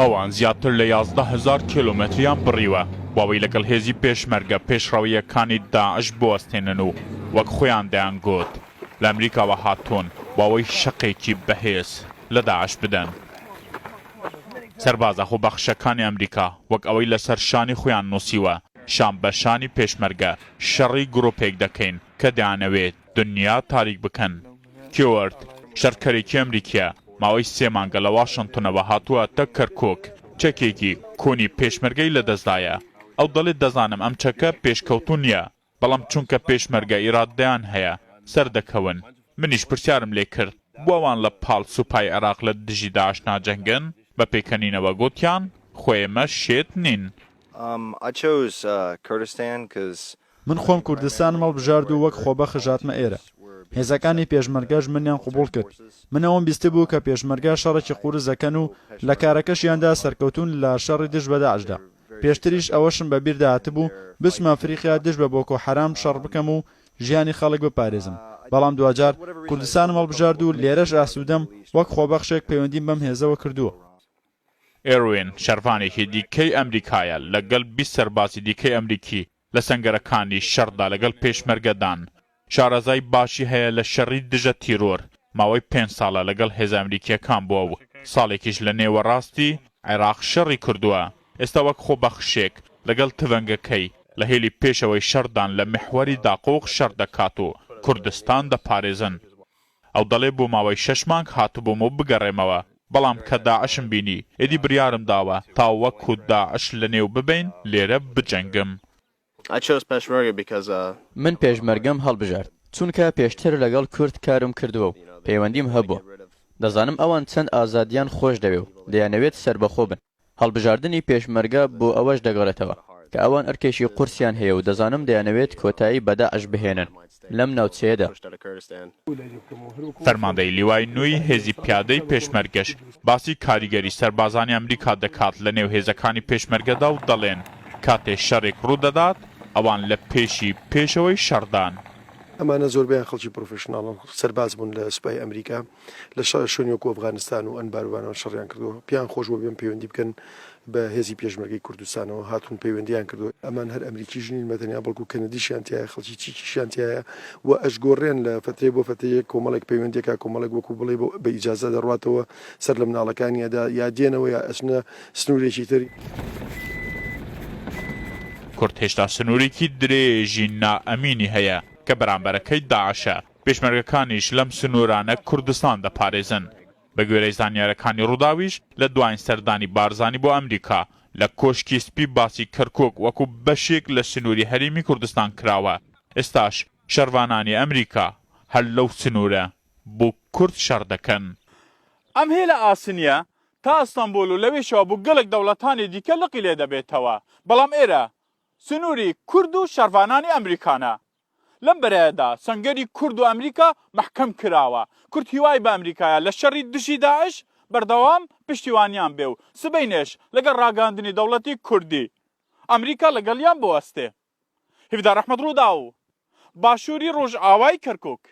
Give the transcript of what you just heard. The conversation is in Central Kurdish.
ئەوان زیاتر لە 11,000 کیلۆمەتریان بڕیوە بۆەوەی لەگەڵ هێزی پێشمەرگە پێشڕەویەکانی داعش بوەستێنن و وەک خۆیان دەیانگوت لە ئەمریکاوە هاتوون بۆەوەی شەقێکی بەهێز لە داعش بدەن. سەربازە خۆبەخشەکانی ئەمریکا وەک ئەوەی لەسەر شانی خۆیان نووسیوە شان بە شانی پێشمەرگە شەڕی گرۆپێک دەکەین کە دەیانەوێت دنیا تاریک بکەن. کیوەرد شەرکەرێکی ئەمریکیە ماوەی 3 مانگە لە واشنتنەوە هاتووەتە کەرکووک چەکێکی کۆنی پێشمەرگەی لەدەستدایە. ئەو دەڵێت دەزانم ئەم چەکە پێشکەوتو نییە بەڵام چونکە پێشمەرگە ئیرادەیان هەیە سەردەکەون. منیش پرسیارم لێ کرد بۆ ئەوان لە پاڵ سوپای عێراق لە دژی داعش ناجەنگن بە پێکەنینەوە گوتیان خۆیمە شێت نین. من خۆم کوردستان هەڵبژارد و وەک خۆبەخش هاتمە ئێرە. هێزەکانی پێشمەرگەش منیان قبوڵ کرد. من ئەوم بیستی بوو کە پێشمەرگە شەڕێکی قورس دەکەن و لە کارەکەشیاندا سەرکەوتون لە شەڕی دژ بە داعشدا. پێشتریش ئەوەشم بەبیردا هاتبوو بچمە ئەفریقیا دژ بە بۆکۆ حەرام شەڕ بکەم و ژیانی خەڵک بپارێزم. بەڵام دوجار کوردستانم هەڵبژارد و لێرەش ئاسوودەم وەک خۆبەخشێک پەیوەندیم بەم هێزەوە کردووە. ئێروین شەرفانێکی دیکەی ئەمریکایە لەگەڵ 20 سەربازی دیکەی ئەمریکی لە سەنگەرەکانی شەڕدا لەگەڵ پێشمەرگەدان. شارەزای باشی هەیە لە شەڕی دژە تیرۆر ماوەی 5 ساڵە لەگەڵ هێز ئەمریکیەکان بووە و ساڵێکیش لە نێوەڕاستی عێراق شەڕی کردووە. ئێستا وەک خۆبەخشێک لەگەڵ تڤەنگەکەی لە هێلی پێشەوەی شەردان لە محوەری داقۆق شەڕ دەکات و کوردستان دەپارێزن. ئەو دەڵێ بۆ ماوەی 6 مانگ هاتبووم و بگەڕێمەوە بەڵام کە داعشم بینی ئێدی بریارم داوە تا وەکو داعش لە نێو ببین لێرە بجەنگم. من پێشمەرگەم هەڵبژارد چونکە پێشتر لەگەڵ کورد کارم کردووە و پەیوەندیم هەبووە. دەزانم ئەوان چەند ئازادیان خۆش دەوێ و دەیانەوێت سربەخۆ بن. هەڵبژاردننی پێشمەرگە بۆ ئەوەش دەگەڕێتەوە کە ئەوان ئەرکێشی قورسیان هەیە و دەزانم دەیانەوێت کۆتایی بە داعش بهێنن لەم ناوچەیەدا. فەرماندەی لیوای نوێی هێزی پیادەی پێشمەرگەش باسی کاریگەری سەربازانی ئەمریکا دەکات لە نێو هێزەکانی پێشمەرگەدا و دەڵێن کاتێ شەڕێک ڕوودەدات ئەوان لە پێشەوەی شەردان. ئەمانە زۆربیان خەڵکی پرۆفشناڵن سەرباز بوون لە سوپای ئەمریکا لە شوێنی وەکو ئەفغانستان و ئەنباروانەوە شەڕیان کردووە پیان خۆش بۆ بێن پەیوەندی بکەن بە هێزی پێشمەرگەی کوردستانەوە هاتوون پەیوەندیان کردو. ئەمان هەر ئەمریکی ژنین مەتەنیا بەڵکو کەنەدیشیان تایە خەڵکی چیکیشیان تایە و ئەشگۆڕێن لە فترێ بۆ فتەیە کۆمەڵێک پەیوەندێکا کۆمەڵێک وەکو بڵێ بە ئیجازە دەڕاتەوە سەر لە مناڵەکانیدا یا دێنەوە یا ئەچنە سنوورێکی تری. کورد هێشتا سنوورێکی درێژی نائەمینی هەیە کە بەرامبەرەکەی داعشە. پێشمەرگەکانیش لەم سنوورانە کوردستان دەپارێزن. بە گوێرەی زانیارەکانی ڕووداویش لە دوایین سەردانی بارزانی بۆ ئەمریکا لە کۆشکی سپی باسی کەرکۆک وەکو بەشێک لە سنووری هەرێمی کوردستان کراوە. ئێستاش شەروانانی ئەمریکا هەر لەو سنوورە بۆ کورد شەڕ دەکەن. ئەم هێلە ئاسنیە تا ئەستەمبول و لەوێشەوە بوو گەلێک دەوڵەتانی دیکە لقی لێ دەبێتەوە بەڵام ئێرە سنووری کورد و شەروانانی ئەمریکانە. لەم بەرەیەدا سەنگەری کورد و ئەمریکا مەحکەم کراوە. کورد هیوای بە ئەمریکایە لە شەڕی دژی داعش بەردەوام پشتیوانیان بێ و سبەینێش لەگەڵ ڕاگەاندنی دەوڵەتی کوردی ئەمریکا لەگەڵیان بوەستێ. هیڤدا ڕەحمەت ڕوودا و باشووری ڕۆژئاوای کەرکووک.